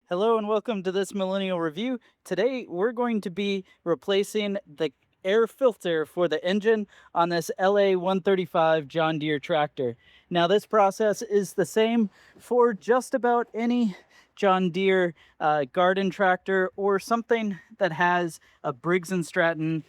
Hello and welcome to this Millennial Review. Today we're going to be replacing the air filter for the engine on this LA135 John Deere tractor. Now this process is the same for just about any John Deere garden tractor or something that has a Briggs Stratton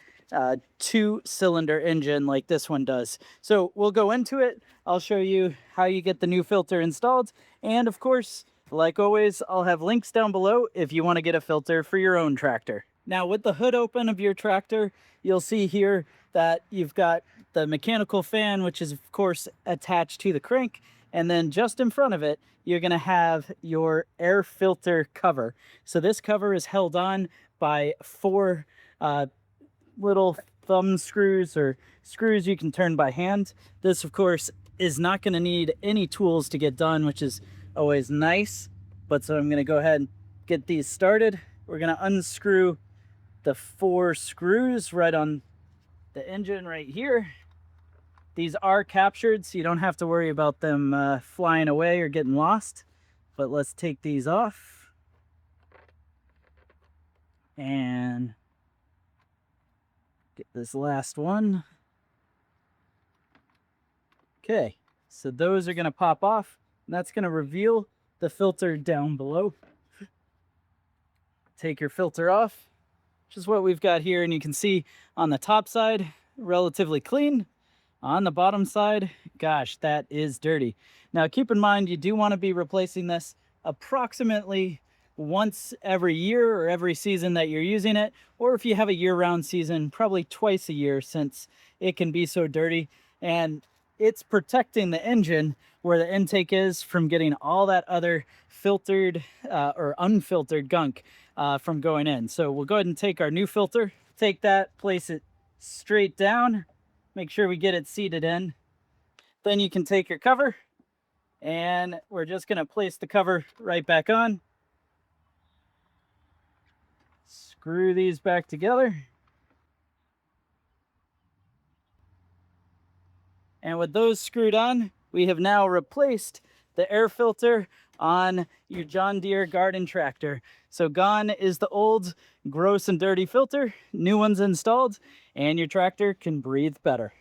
two-cylinder engine like this one does. So we'll go into it. I'll show you how you get the new filter installed, and of course, like always, I'll have links down below if you want to get a filter for your own tractor. Now, with the hood open of your tractor, you'll see here that you've got the mechanical fan, which is of course attached to the crank, and then just in front of it, you're going to have your air filter cover. So this cover is held on by four little thumb screws or screws you can turn by hand. This, of course, is not going to need any tools to get done, which is always nice. But so I'm going to go ahead and get these started. We're going to unscrew the four screws right on the engine right here. These are captured, so you don't have to worry about them flying away or getting lost. But let's take these off. And get this last one. Okay, so those are going to pop off. And that's going to reveal the filter down below. Take your filter off, which is what we've got here. And you can see on the top side, relatively clean. On the bottom side, gosh, that is dirty. Now, keep in mind, you do want to be replacing this approximately once every year or every season that you're using it. Or if you have a year-round season, probably twice a year, since it can be so dirty. And it's protecting the engine where the intake is from getting all that other filtered or unfiltered gunk from going in. So we'll go ahead and take our new filter, take that, place it straight down, make sure we get it seated in. Then you can take your cover, and we're just going to place the cover right back on. Screw these back together. And with those screwed on, we have now replaced the air filter on your John Deere garden tractor. So gone is the old gross and dirty filter, new one's installed, and your tractor can breathe better.